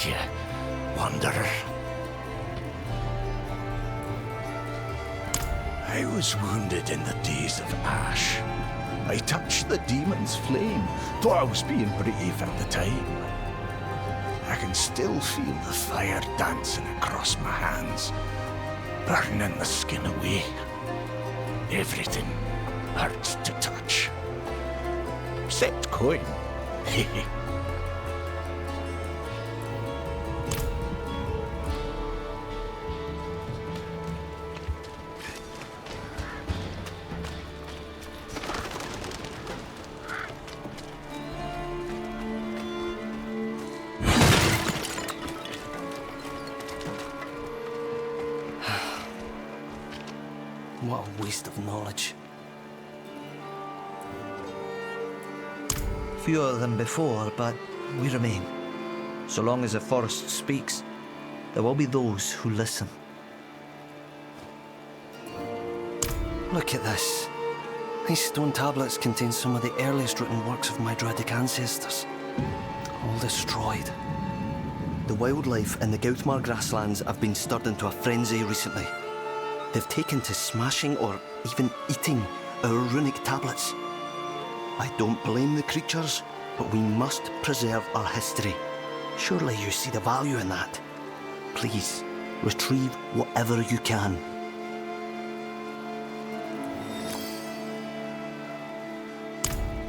you, wanderer. I was wounded in the days of Ash. I touched the demon's flame, though I was being brave at the time. I can still feel the fire dancing across my hands, burning the skin away. Everything hurts to touch. Except coin. Hehe. What a waste of knowledge. Fewer than before, but we remain. So long as the forest speaks, there will be those who listen. Look at this. These stone tablets contain some of the earliest written works of my Druidic ancestors. All destroyed. The wildlife in the Gautmar grasslands have been stirred into a frenzy recently. They've taken to smashing or even eating our runic tablets. I don't blame the creatures, but we must preserve our history. Surely you see the value in that. Please, retrieve whatever you can.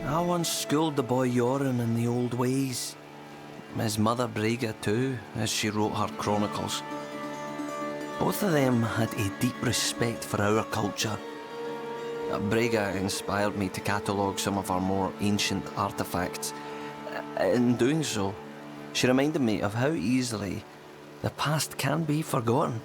I once schooled the boy Yoren in the old ways. His mother Brega too, as she wrote her chronicles. Both of them had a deep respect for our culture. Brega inspired me to catalogue some of our more ancient artefacts. In doing so, she reminded me of how easily the past can be forgotten.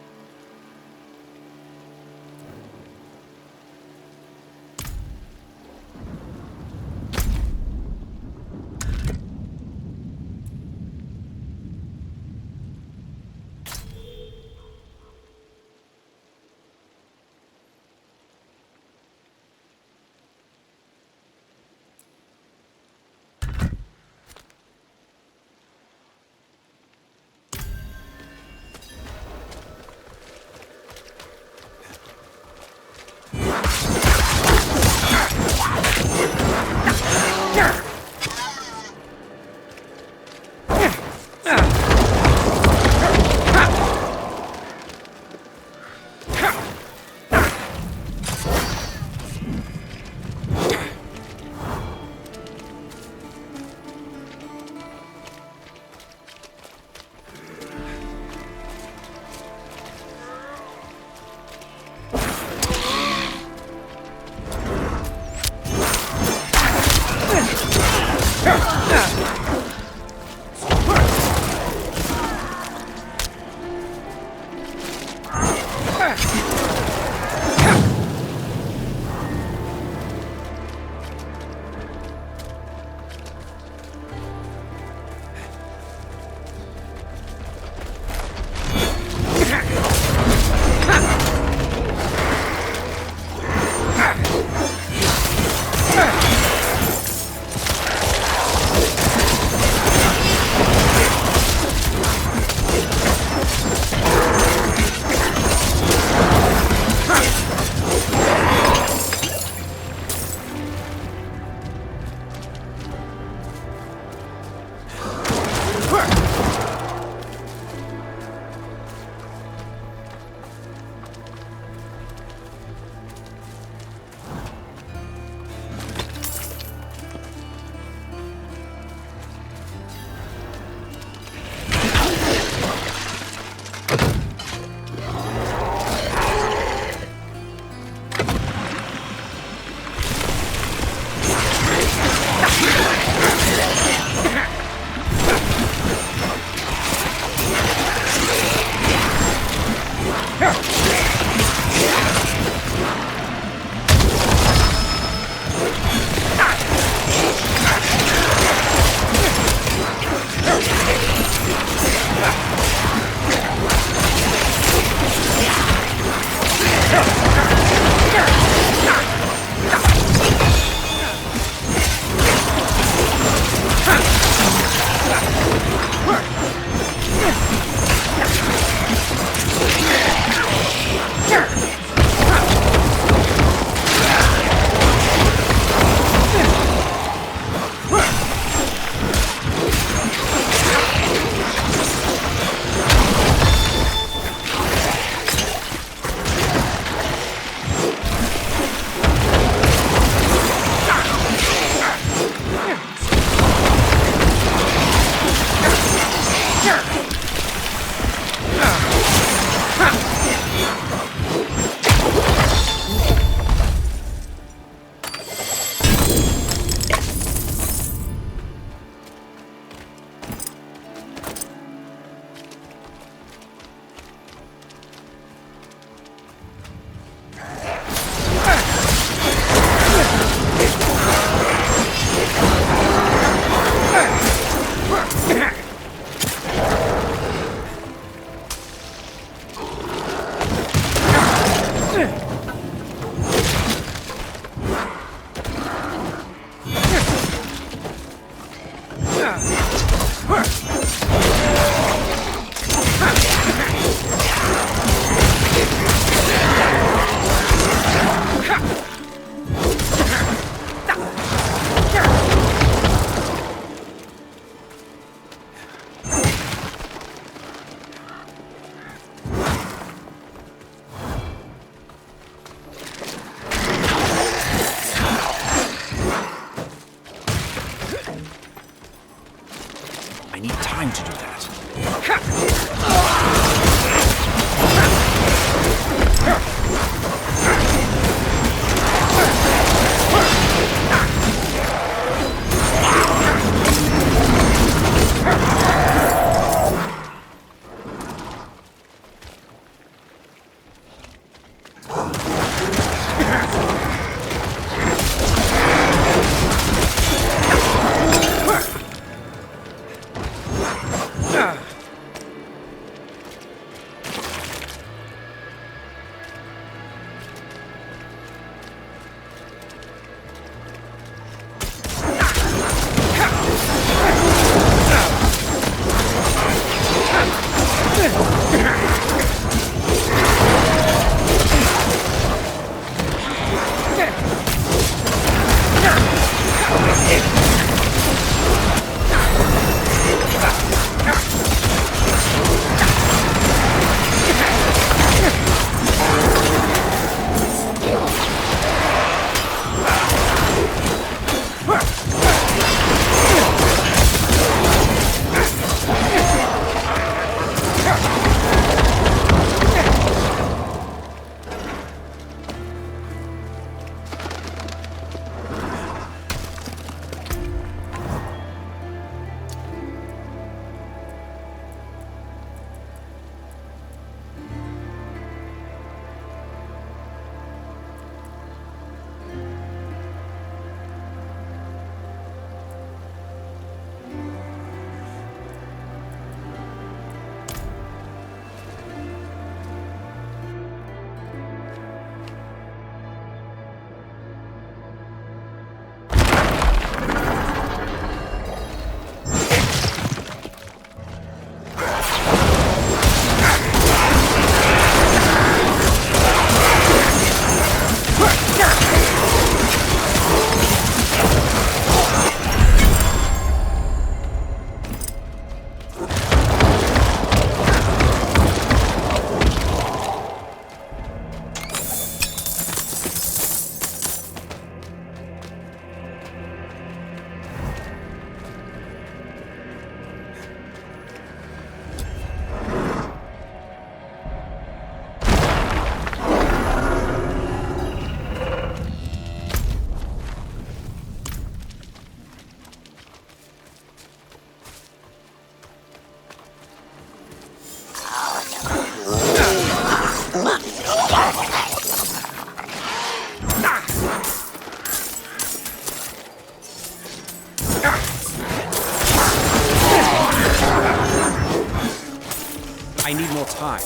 I need more time.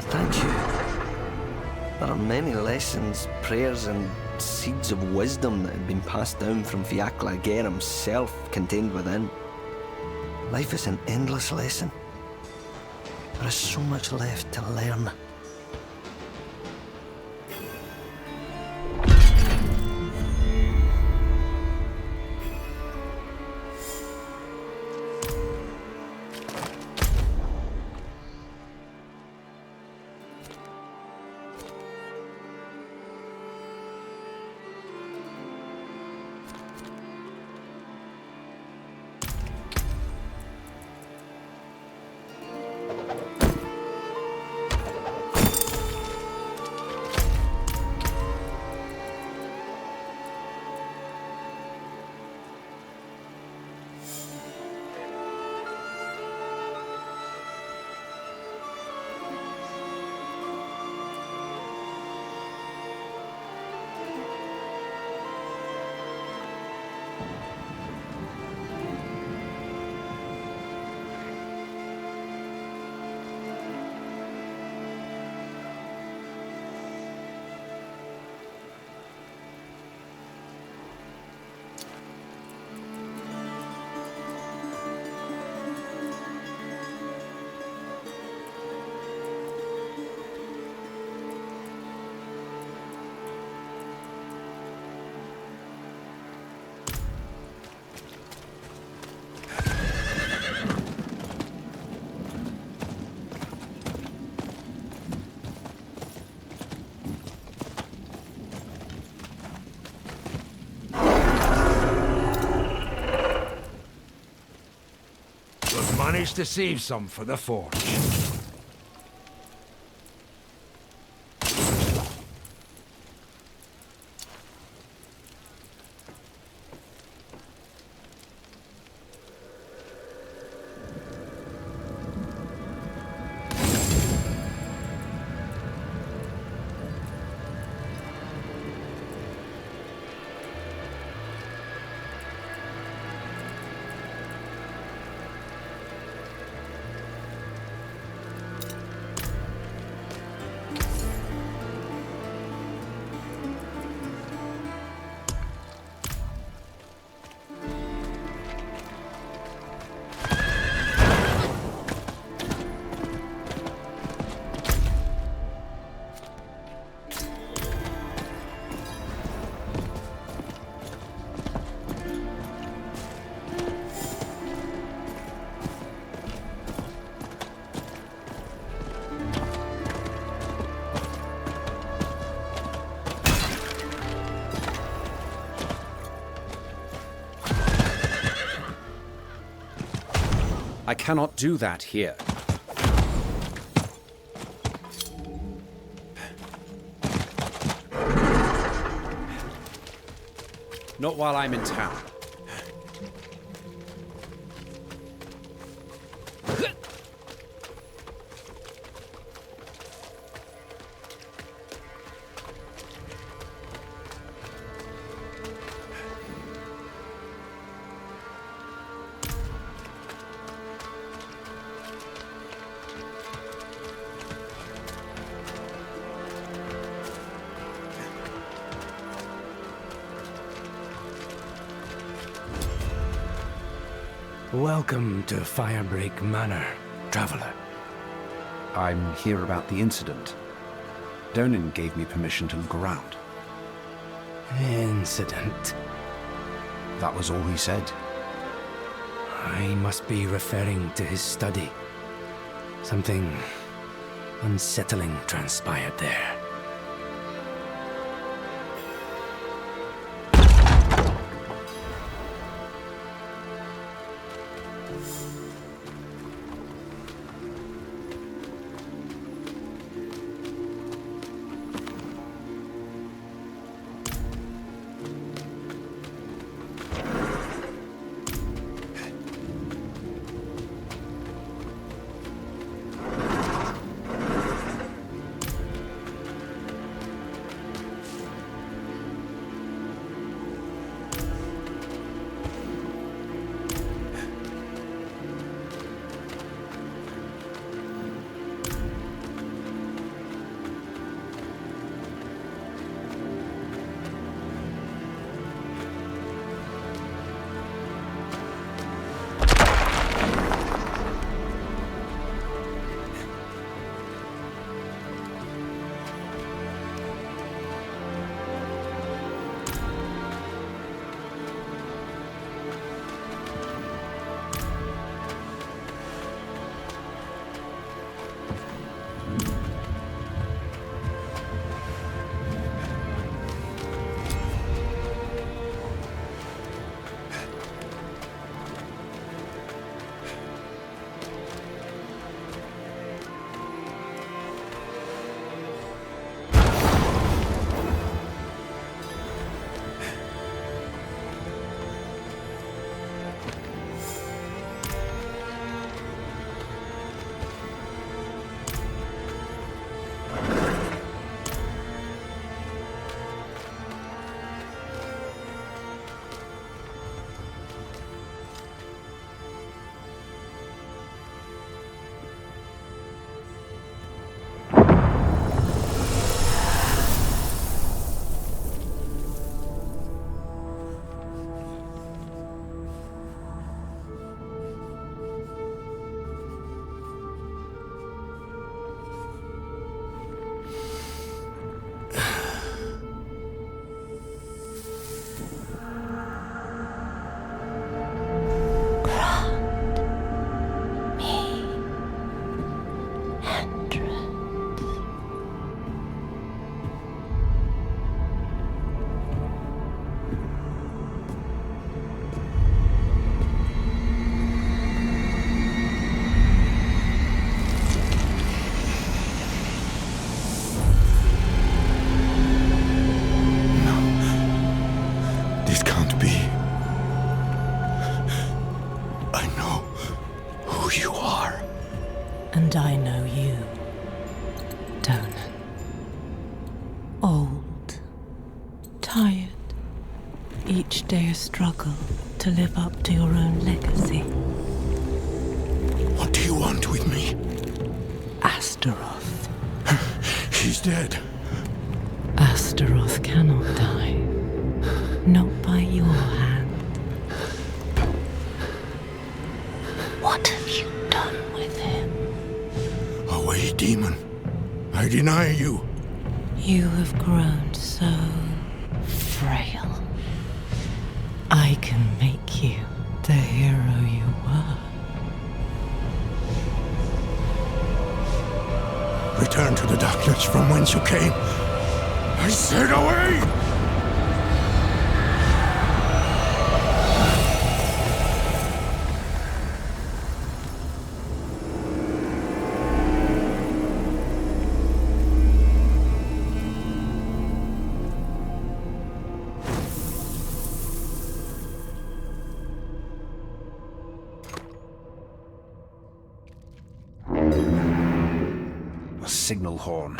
Thank you. There are many lessons, prayers, and seeds of wisdom that have been passed down from Fiacla Ger himself contained within. Life is an endless lesson. There is so much left to learn. Managed to save some for the forge. I cannot do that here. Not while I'm in town. Welcome to Firebreak Manor, traveler. I'm here about the incident. Donan gave me permission to look around. Incident. That was all he said. I must be referring to his study. Something unsettling transpired there. And I know you, Donan. Old, tired, each day a struggle to live up to your own legacy. What do you want with me? Astaroth. He's dead. Astaroth cannot die. Not by your hand. What have you done with him? Away, demon. I deny you. You have grown so frail. I can make you the hero you were. Return to the darkness from whence you came. I said away! signal horn.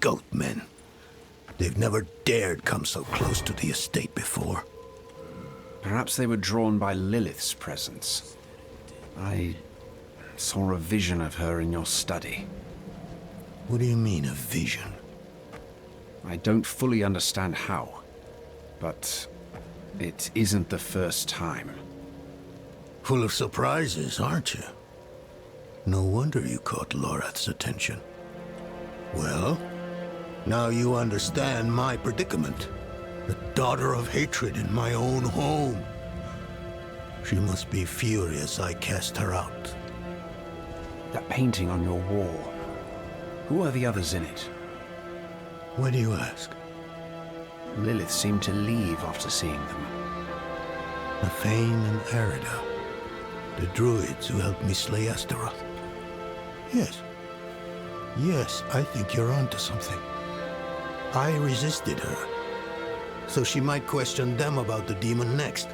Goatmen. They've never dared come so close to the estate before. Perhaps they were drawn by Lilith's presence. I saw a vision of her in your study. What do you mean, a vision? I don't fully understand how, but it isn't the first time. Full of surprises, aren't you? No wonder you caught Lorath's attention. Well, now you understand my predicament. The daughter of hatred in my own home. She must be furious I cast her out. That painting on your wall, who are the others in it? Why do you ask? Lilith seemed to leave after seeing them. Nafane and Erida, the druids who helped me slay Astaroth. Yes. Yes, I think you're onto something. I resisted her, so she might question them about the demon next.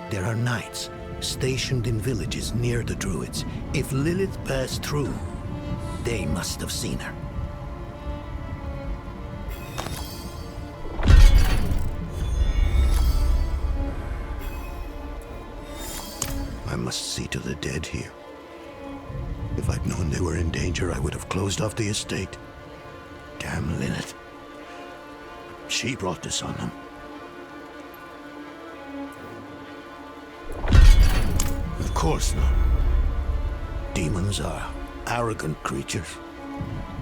There are knights stationed in villages near the druids. If Lilith passed through, they must have seen her. I must see to the dead here. If I'd known they were in danger, I would have closed off the estate. Damn Lilith. She brought this on them. Of course not. Demons are arrogant creatures.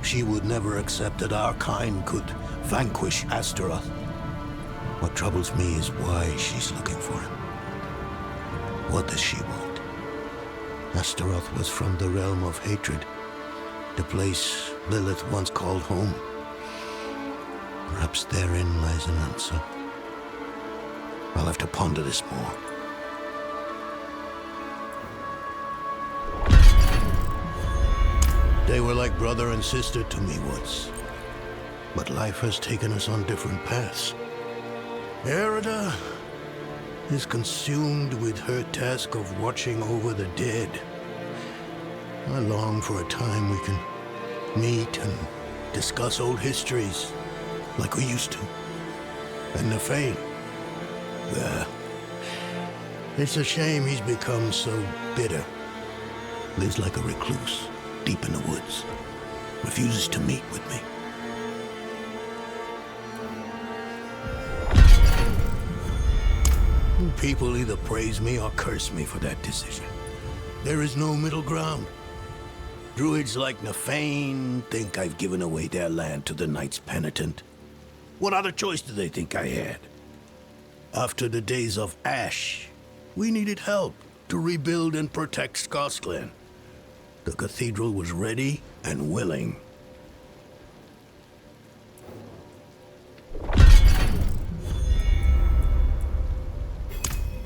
She would never accept that our kind could vanquish Astaroth. What troubles me is why she's looking for him. What does she want? Astaroth was from the realm of hatred, the place Lilith once called home. Perhaps therein lies an answer. I'll have to ponder this more. They were like brother and sister to me once. But life has taken us on different paths. Erida is consumed with her task of watching over the dead. I long for a time we can meet and discuss old histories like we used to. And Nafane, well, it's a shame he's become so bitter. Lives like a recluse, deep in the woods. Refuses to meet with me. People either praise me or curse me for that decision. There is no middle ground. Druids like Nafane think I've given away their land to the Knights Penitent. What other choice do they think I had? After the days of Ash, we needed help to rebuild and protect Scotland. The cathedral was ready and willing.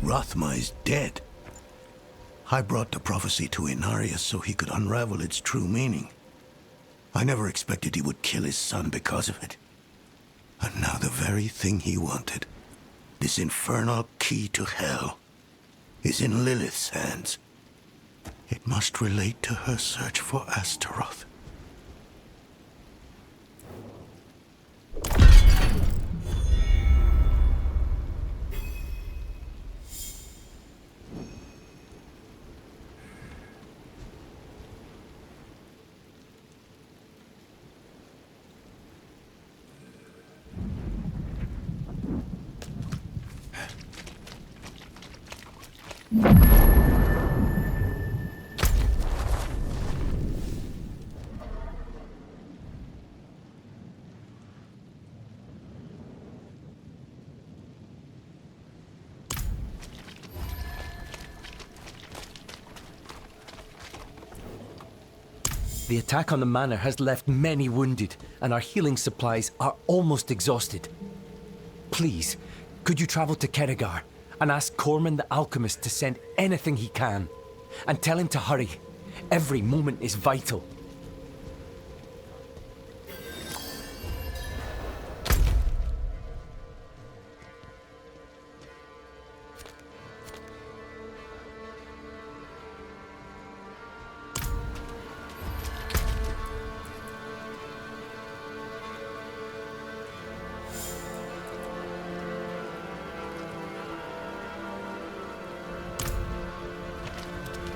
Rathma is dead. I brought the prophecy to Inarius so he could unravel its true meaning. I never expected he would kill his son because of it. And now the very thing he wanted, this infernal key to hell, is in Lilith's hands. It must relate to her search for Astaroth. The attack on the manor has left many wounded, and our healing supplies are almost exhausted. Please, could you travel to Kerrigar and ask Corman the alchemist to send anything he can? And tell him to hurry. Every moment is vital.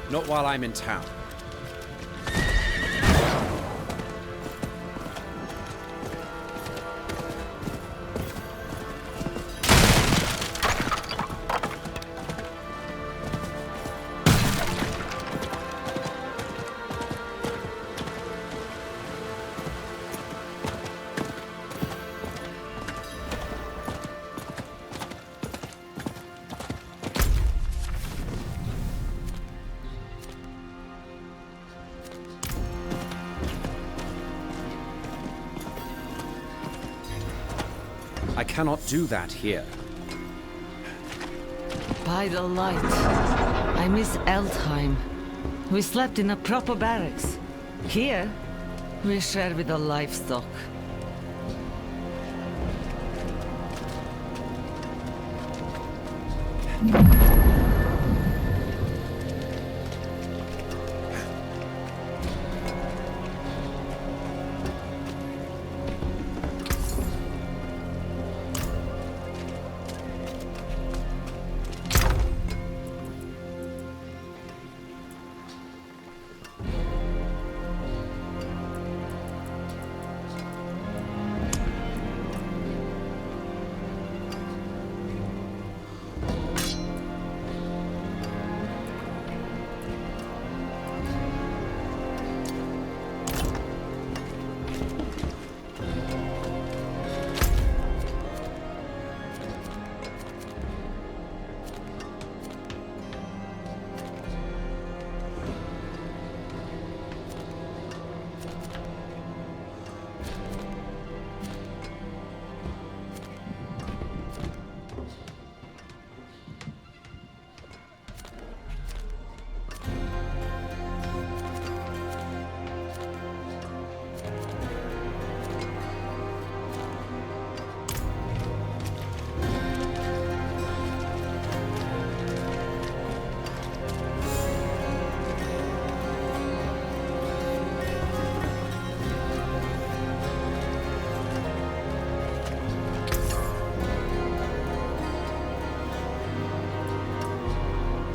Not while I'm in town. I cannot do that here. By the light, I miss Eldheim. We slept in a proper barracks. Here, we share with the livestock.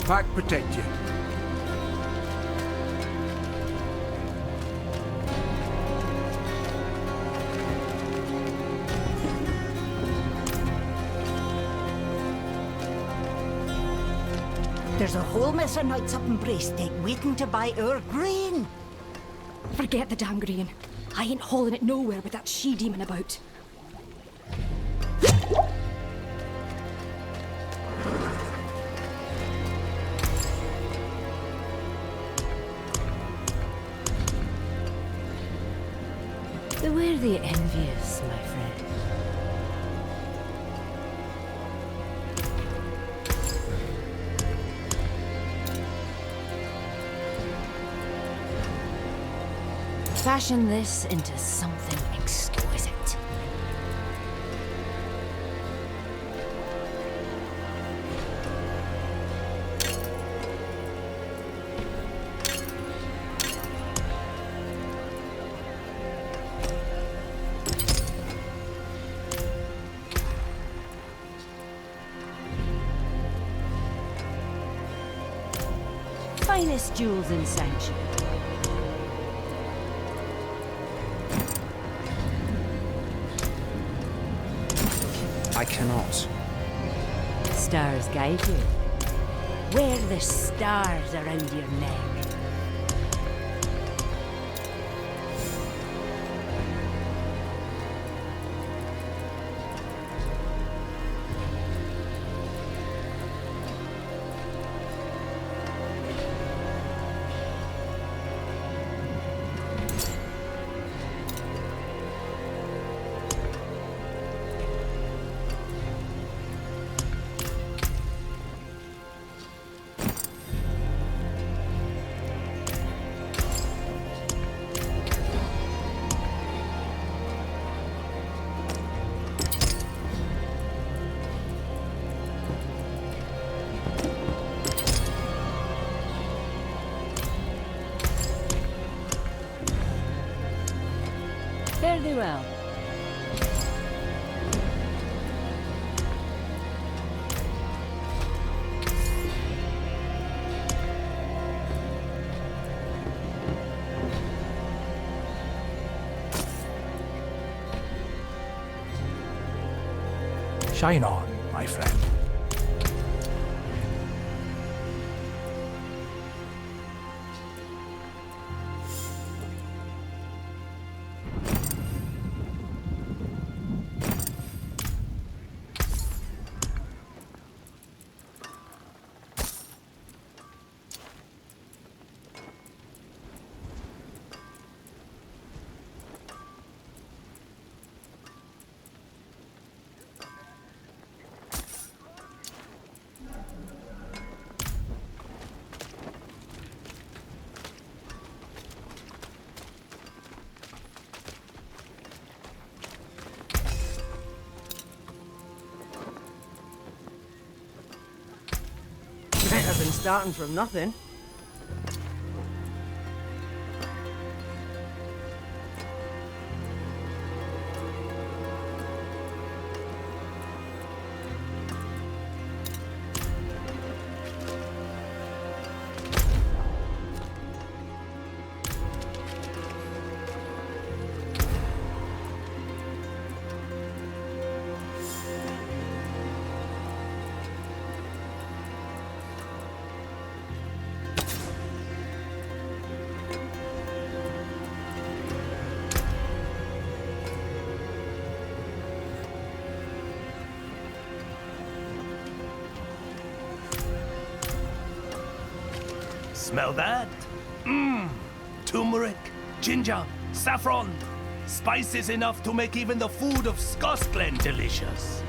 Pack protect you. There's a whole mess of knights up in Bracedeck waiting to buy our grain. Forget the damn grain. I ain't hauling it nowhere with that she-demon about. Beware the envious, my friend. Fashion this into something exquisite. Finest jewels in Sanctuary. I cannot. Stars guide you. Wear the stars around your neck. Fare thee well. Shine on, my friend. Better than starting from nothing. Smell that? Mmm. Turmeric, ginger, saffron. Spices enough to make even the food of Scotland delicious.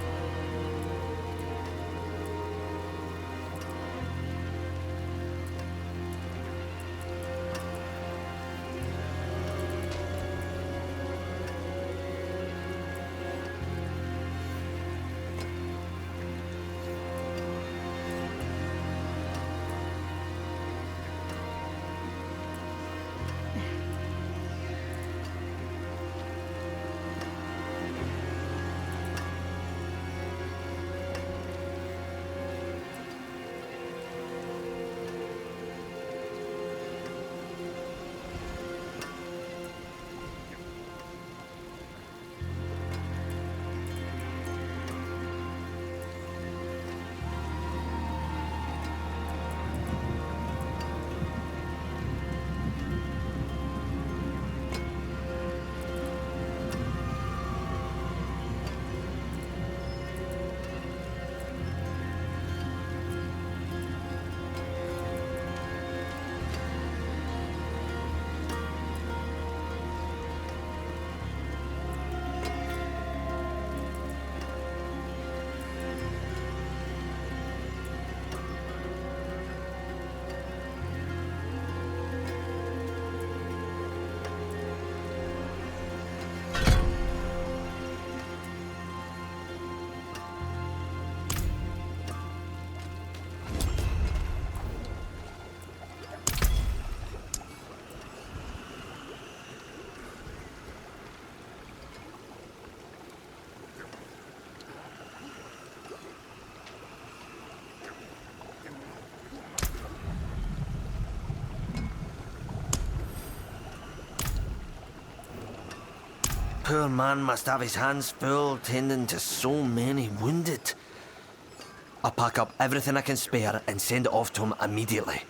poor man must have his hands full tending to so many wounded. I'll pack up everything I can spare and send it off to him immediately.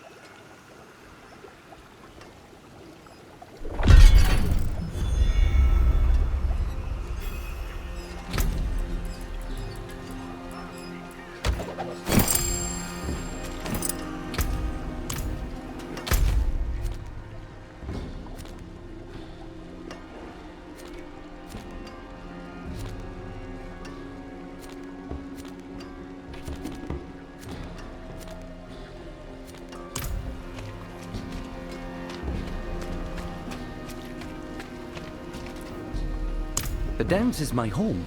The Downs is my home,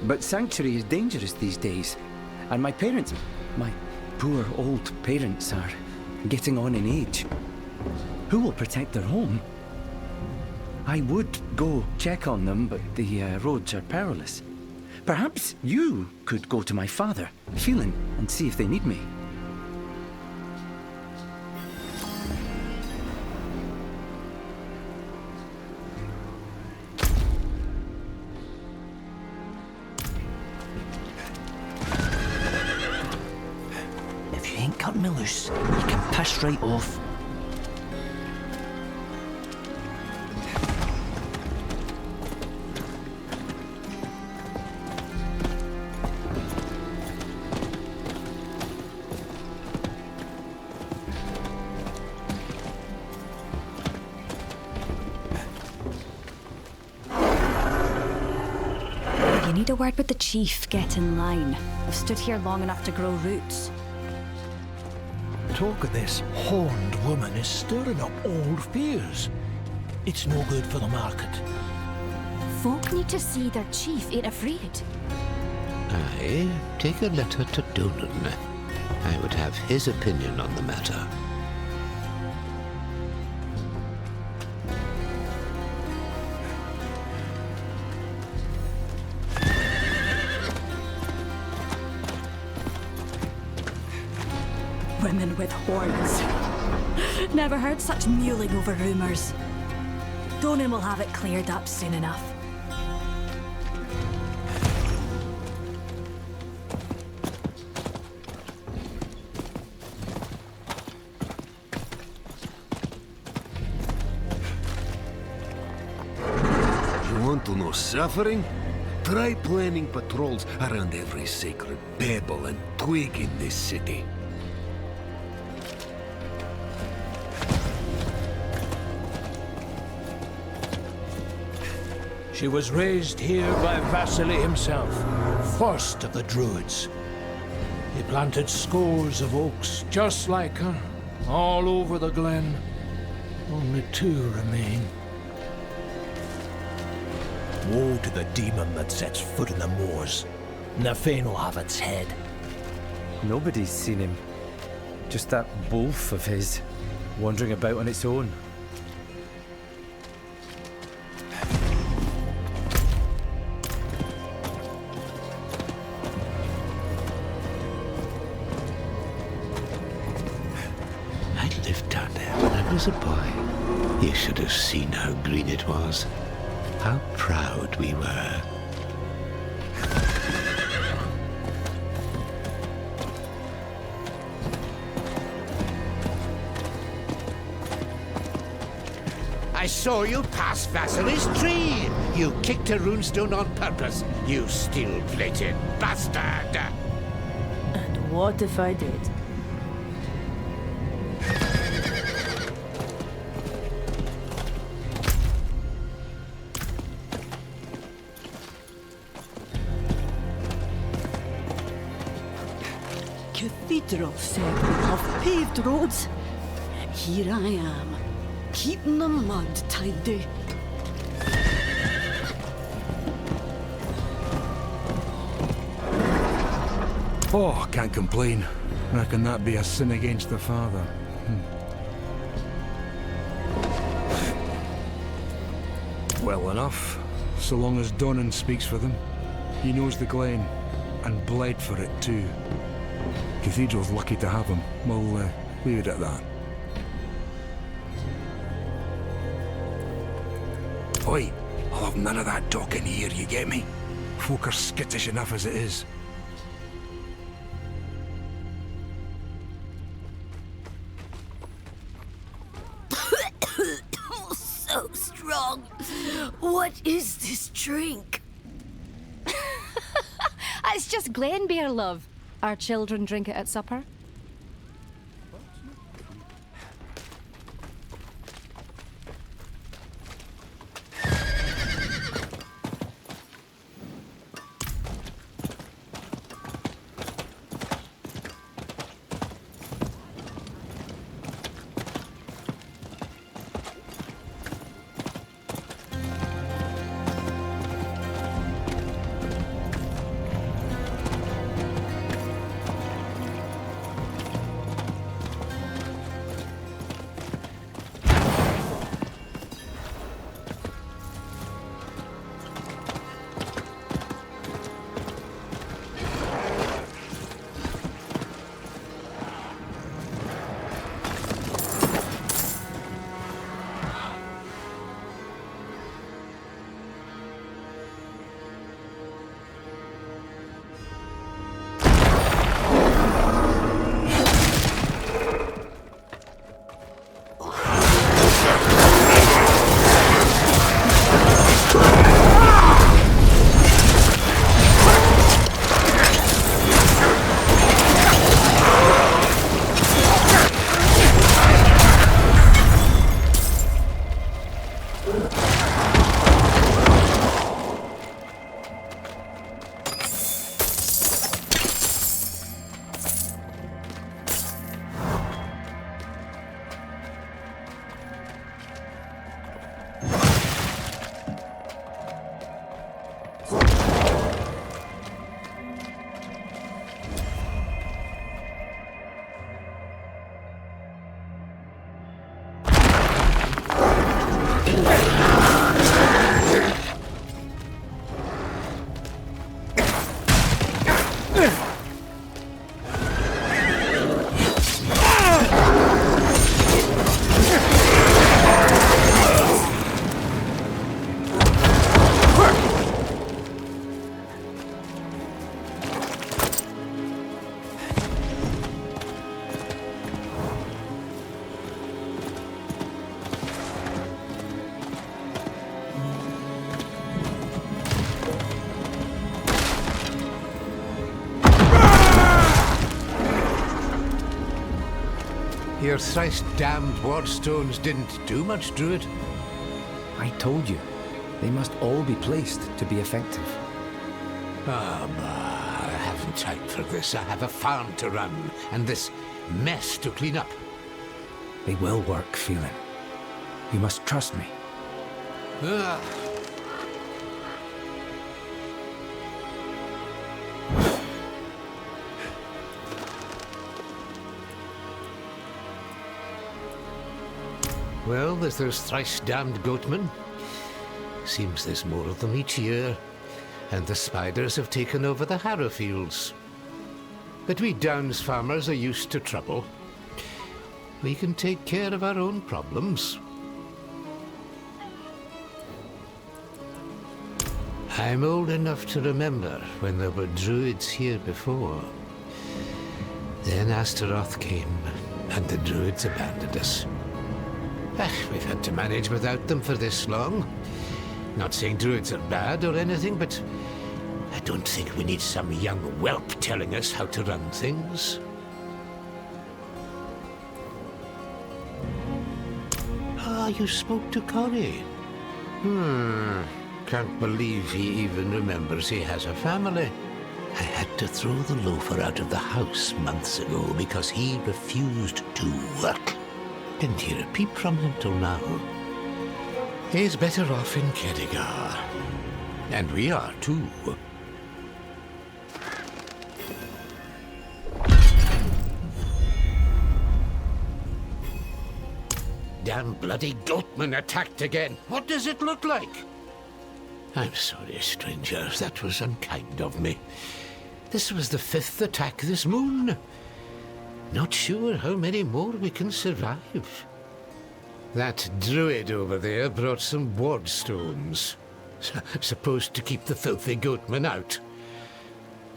but Sanctuary is dangerous these days. And my parents, my poor old parents, are getting on in age. Who will protect their home? I would go check on them, but the roads are perilous. Perhaps you could go to my father, Phelan, and see if they need me. If you ain't cut me loose, you can piss right off. You need a word with the chief. Get in line. I've stood here long enough to grow roots. Talk of this horned woman is stirring up old fears. It's no good for the market. Folk need to see their chief ain't afraid. Aye, take a letter to Donan. I would have his opinion on the matter. Women with horns. Never heard such mewling over rumours. Donan will have it cleared up soon enough. You want to know suffering? Try planning patrols around every sacred pebble and twig in this city. She was raised here by Vasily himself, first of the Druids. He planted scores of oaks just like her, all over the glen. Only 2 remain. Woe to the demon that sets foot in the moors. Nefane will have its head. Nobody's seen him. Just that wolf of his, wandering about on its own. A boy. You should have seen how green it was. How proud we were. I saw you pass Vasily's tree. You kicked a runestone on purpose, you steel-plated bastard. And what if I did? Cathedral said we have paved roads. Here I am, keeping the mud tidy. Oh, can't complain. Reckon that be a sin against the Father. Well enough, so long as Donan speaks for them. He knows the glen, and bled for it too. Cathedral's lucky to have him. We'll leave it at that. Oi, I'll have none of that talking here, you get me? Folk are skittish enough as it is. So strong. What is this drink? It's just Glenbeer, love. Our children drink it at supper. Your thrice-damned wardstones didn't do much, Druid. I told you, they must all be placed to be effective. Ah, bah, I haven't time for this. I have a farm to run, and this mess to clean up. They will work, Phelan. You must trust me. Ah. Well, there's those thrice-damned goatmen. Seems there's more of them each year, and the spiders have taken over the harrow fields. But we Downs farmers are used to trouble. We can take care of our own problems. I'm old enough to remember when there were druids here before. Then Astaroth came, and the druids abandoned us. We've had to manage without them for this long. Not saying druids are bad or anything, but I don't think we need some young whelp telling us how to run things. Ah, you spoke to Corey. Can't believe he even remembers he has a family. I had to throw the loafer out of the house months ago because he refused to work. Didn't hear a peep from him till now. He's better off in Kerrigar. And we are too. Damn bloody goatman attacked again. What does it look like? I'm sorry, stranger. That was unkind of me. This was the 5th attack this moon. Not sure how many more we can survive. That druid over there brought some wardstones. supposed to keep the filthy goatmen out.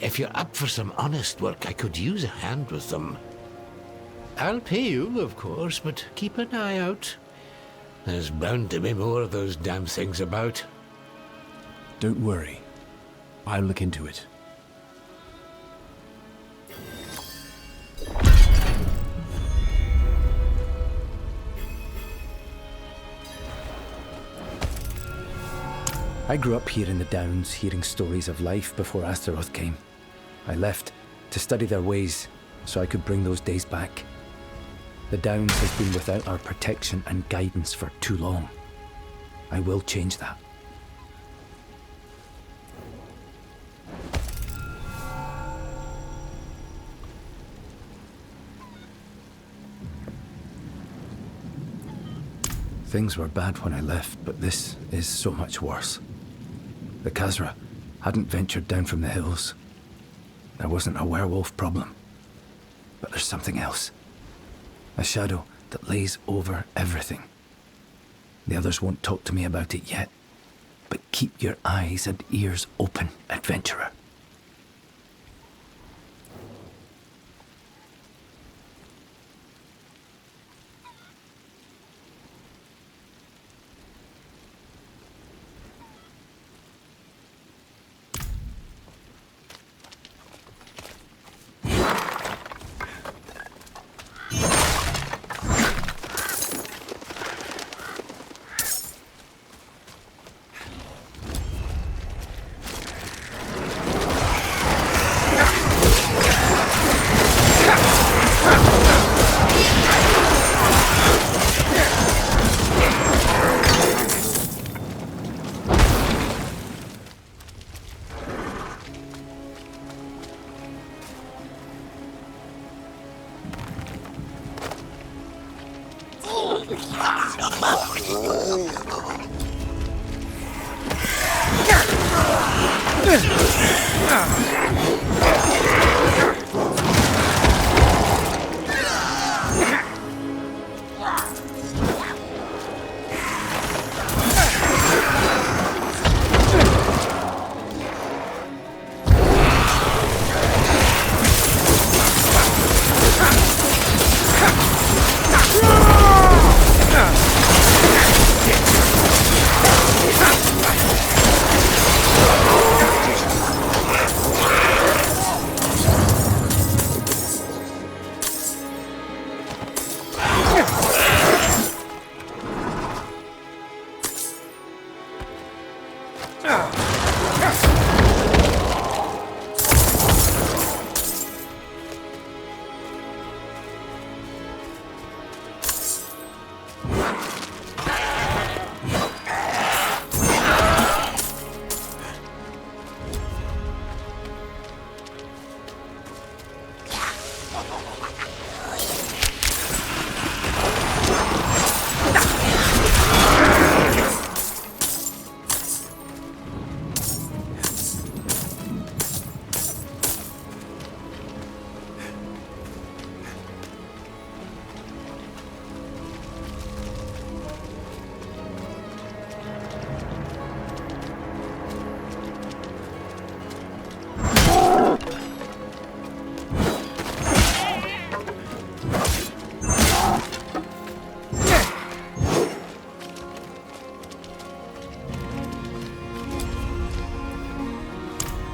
If you're up for some honest work, I could use a hand with them. I'll pay you, of course, but keep an eye out. There's bound to be more of those damn things about. Don't worry. I'll look into it. I grew up here in the Downs, hearing stories of life before Astaroth came. I left to study their ways so I could bring those days back. The Downs has been without our protection and guidance for too long. I will change that. Things were bad when I left, but this is so much worse. The Khazra hadn't ventured down from the hills. There wasn't a werewolf problem. But there's something else. A shadow that lays over everything. The others won't talk to me about it yet. But keep your eyes and ears open, adventurer.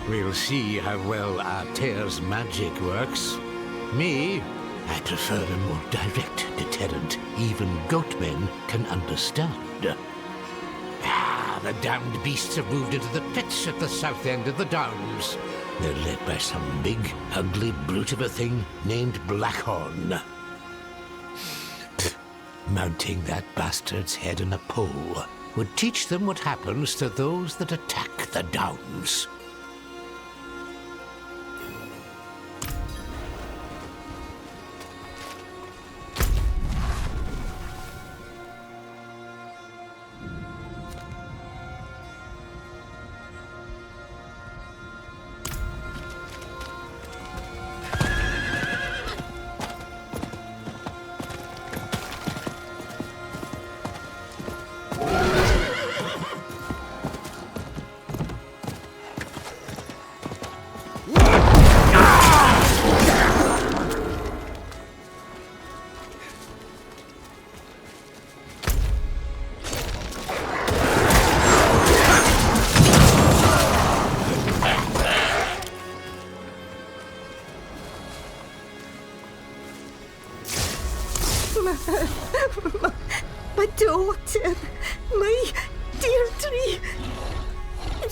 We'll see how well Artair's magic works. Me, I prefer a more direct deterrent even goatmen can understand. The damned beasts have moved into the pits at the south end of the Downs. They're led by some big, ugly brute of a thing named Blackhorn. Mounting that bastard's head on a pole would teach them what happens to those that attack the Downs.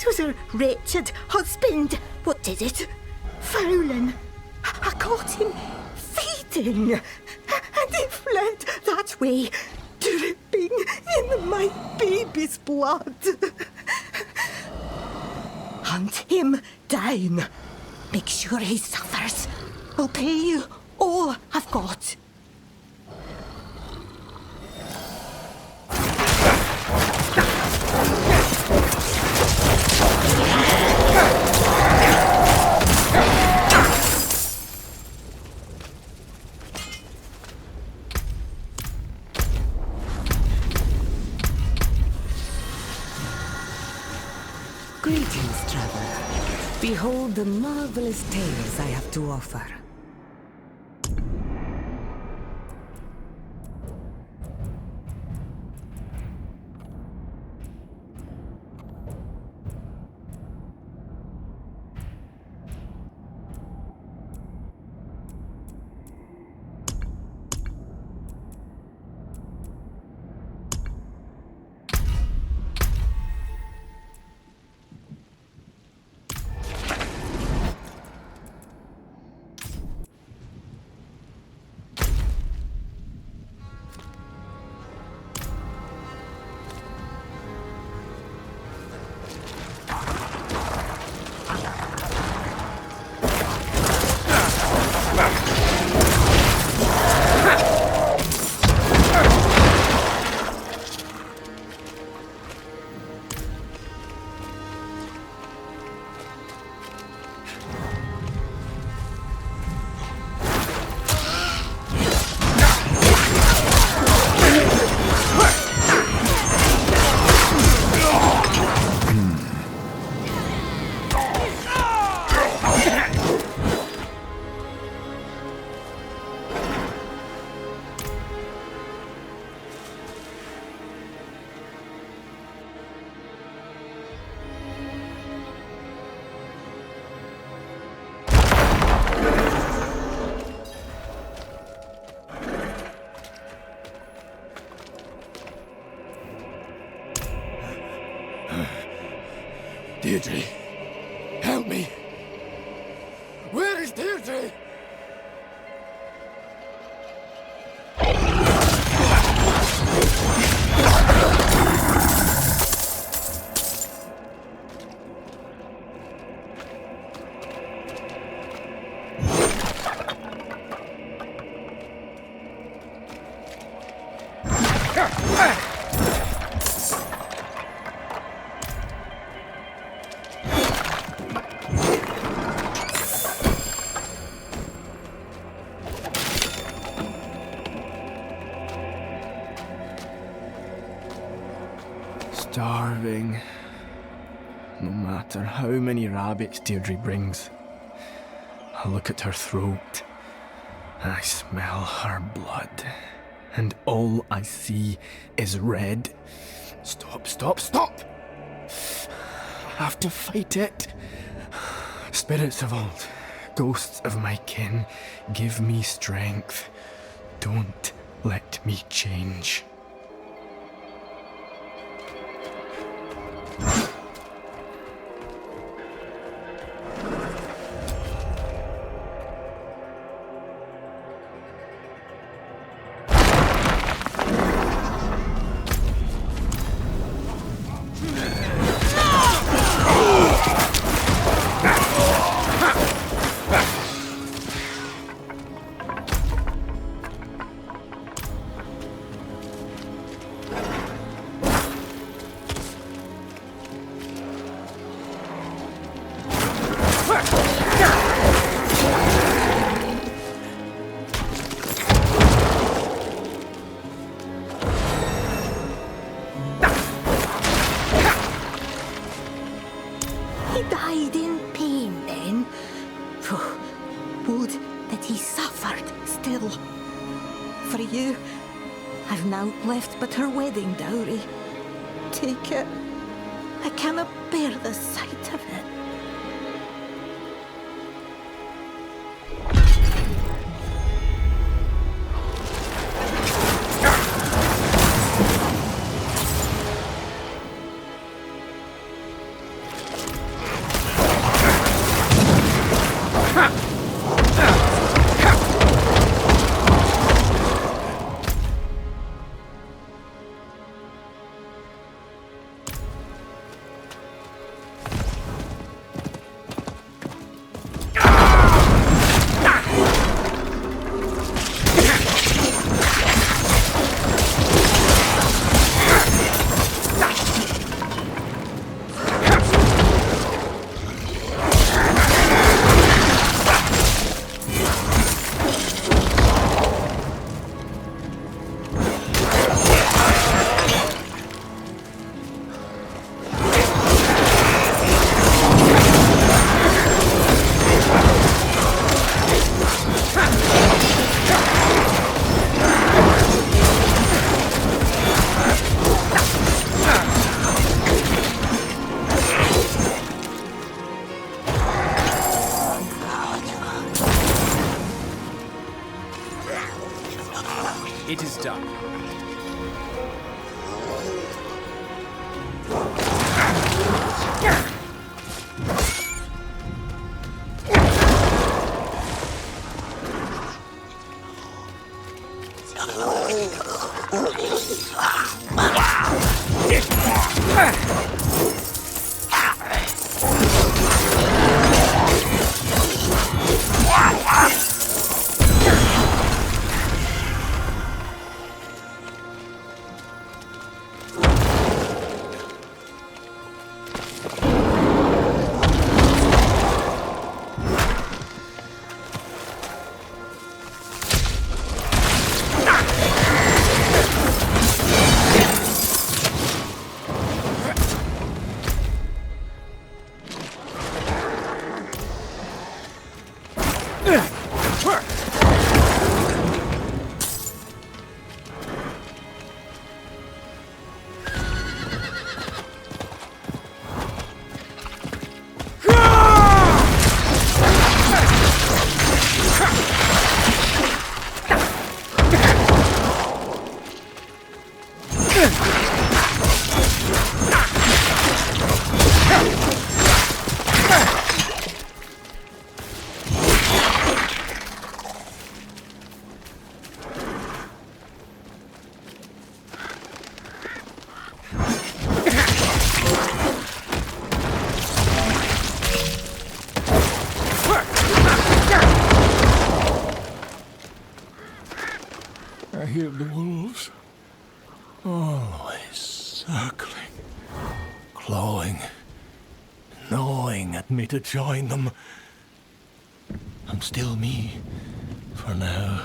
It was her wretched husband. What did it? Fowling. I caught him feeding, and he fled that way, dripping in my baby's blood. Hunt him down. Make sure he suffers. I'll pay you all I've got. Greetings, traveler. Behold the marvelous tales I have to offer. Deirdre, help me. Where is Deirdre? Starving. No matter how many rabbits Deirdre brings. I look at her throat. I smell her blood. And all I see is red. Stop, stop, stop! I have to fight it. Spirits of old, ghosts of my kin, give me strength. Don't let me change. He died in pain then. Would that he suffered still. For you, I've now left but her wedding dowry. Take it. I cannot bear the sight of it. It is done. I hear the wolves. Always circling, clawing, gnawing at me to join them. I'm still me, for now.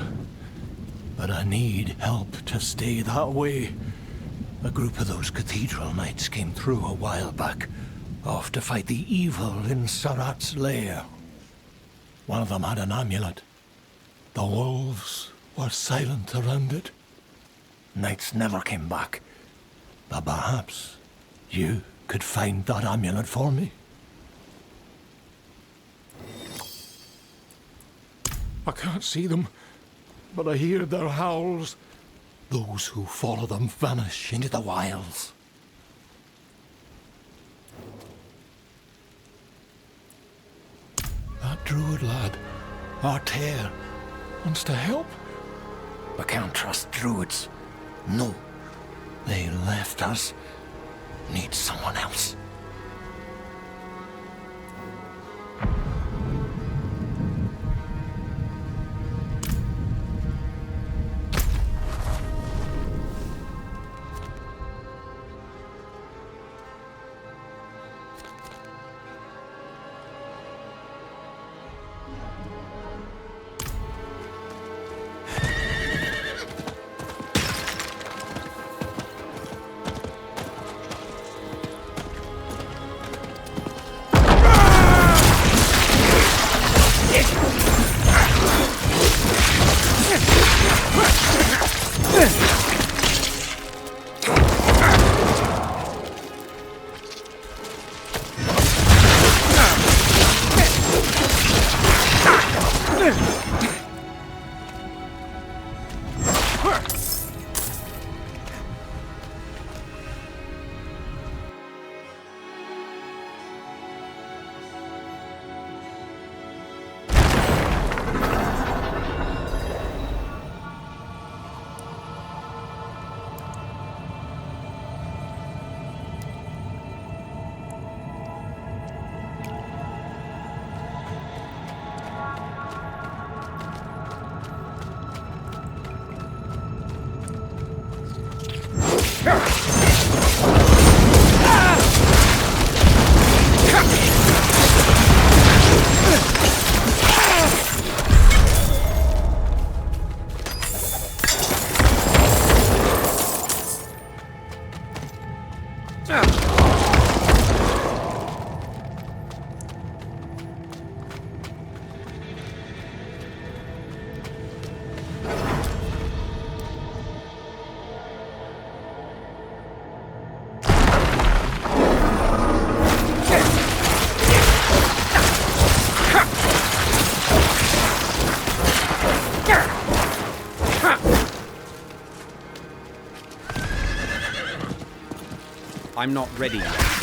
But I need help to stay that way. A group of those cathedral knights came through a while back, off to fight the evil in Sarat's lair. One of them had an amulet. The wolves were silent around it. Knights never came back. But perhaps you could find that amulet for me. I can't see them, but I hear their howls. Those who follow them vanish into the wilds. That druid lad, Artair, wants to help. We can't trust druids. No. They left us. Need someone else. I'm not ready yet.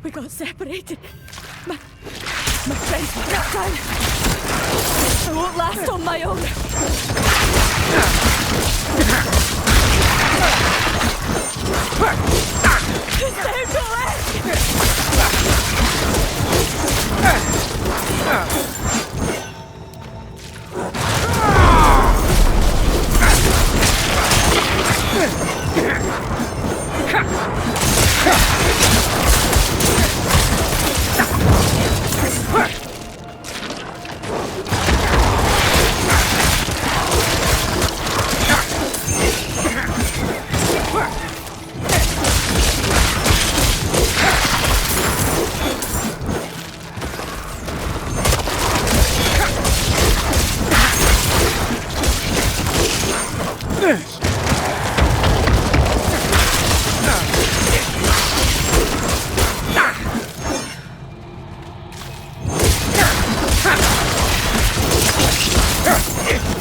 We got separated. My friends were cut down. I won't last on my own. It's time to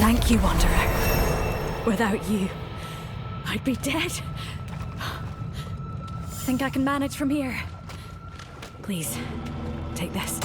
Thank you, Wanderer. Without you, I'd be dead. Think I can manage from here? Please, take this.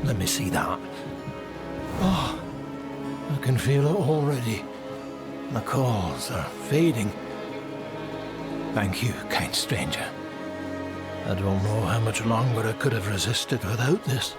Let me see that. Oh, I can feel it already. The calls are fading. Thank you, kind stranger. I don't know how much longer I could have resisted without this.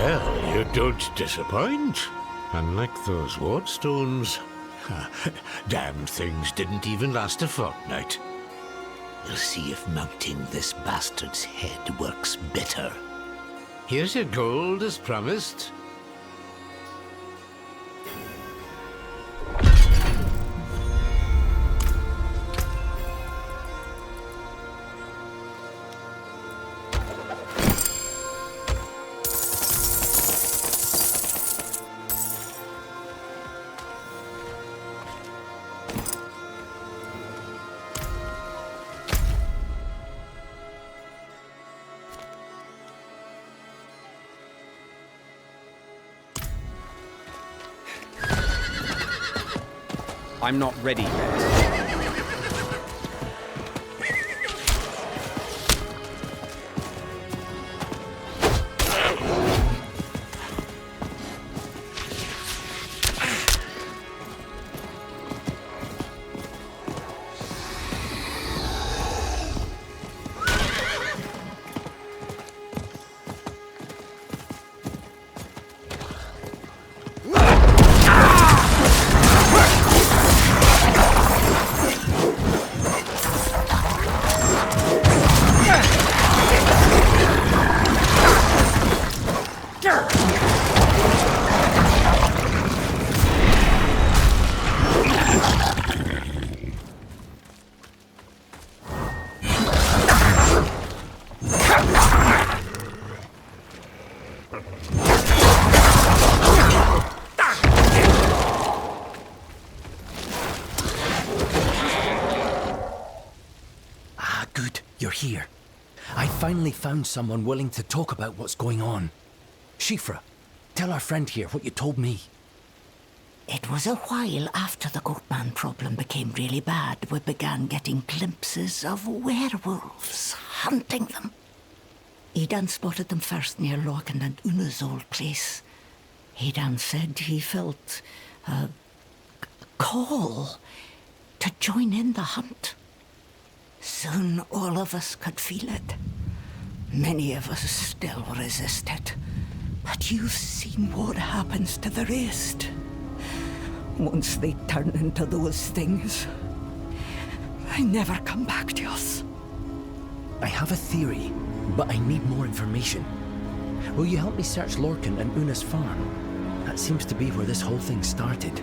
Well, you don't disappoint. Unlike those wardstones. Damned things didn't even last a fortnight. We'll see if mounting this bastard's head works better. Here's your gold as promised. I'm not ready yet. You're here. I finally found someone willing to talk about what's going on. Shifra, tell our friend here what you told me. It was a while after the Goatman problem became really bad, we began getting glimpses of werewolves hunting them. Edan spotted them first near Lorcan and Una's old place. Edan said he felt a call to join in the hunt. Soon all of us could feel it. Many of us still resisted. But you've seen what happens to the rest. Once they turn into those things, they never come back to us. I have a theory, but I need more information. Will you help me search Lorcan and Una's farm? That seems to be where this whole thing started.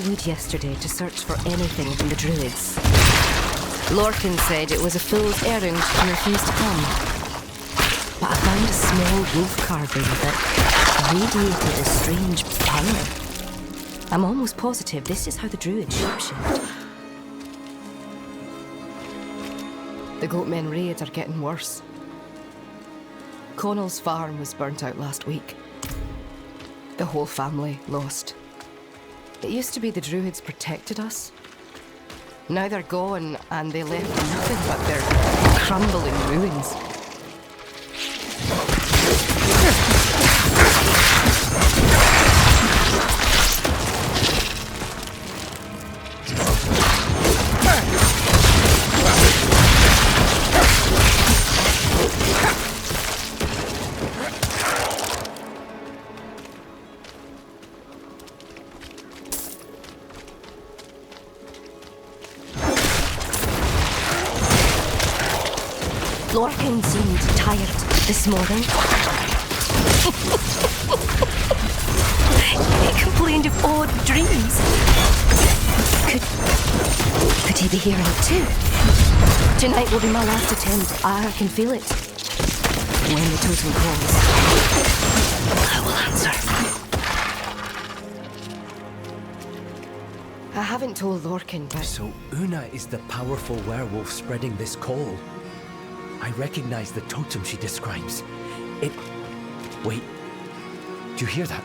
wood yesterday to search for anything from the druids. Lorcan said it was a fool's errand to refuse to come. But I found a small wolf carving that radiated a strange power. I'm almost positive this is how the druids shapeshift. The goatmen raids are getting worse. Connell's farm was burnt out last week. The whole family lost. It used to be the druids protected us. Now they're gone and they left nothing but their crumbling ruins. Lorcan seemed tired this morning. He complained of odd dreams. Could he be hearing it too? Tonight will be my last attempt. I can feel it. When the totem calls, I will answer. I haven't told Lorcan, but... So Una is the powerful werewolf spreading this call. I recognize the totem she describes. It... Wait. Do you hear that?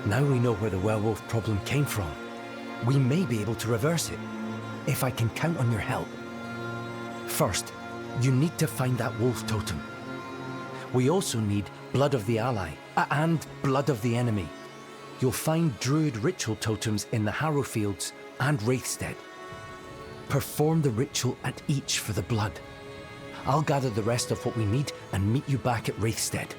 Now we know where the werewolf problem came from. We may be able to reverse it, if I can count on your help. First, you need to find that wolf totem. We also need blood of the ally, and blood of the enemy. You'll find druid ritual totems in the Harrowfields and Wraithstead. Perform the ritual at each for the blood. I'll gather the rest of what we need and meet you back at Wraithstead.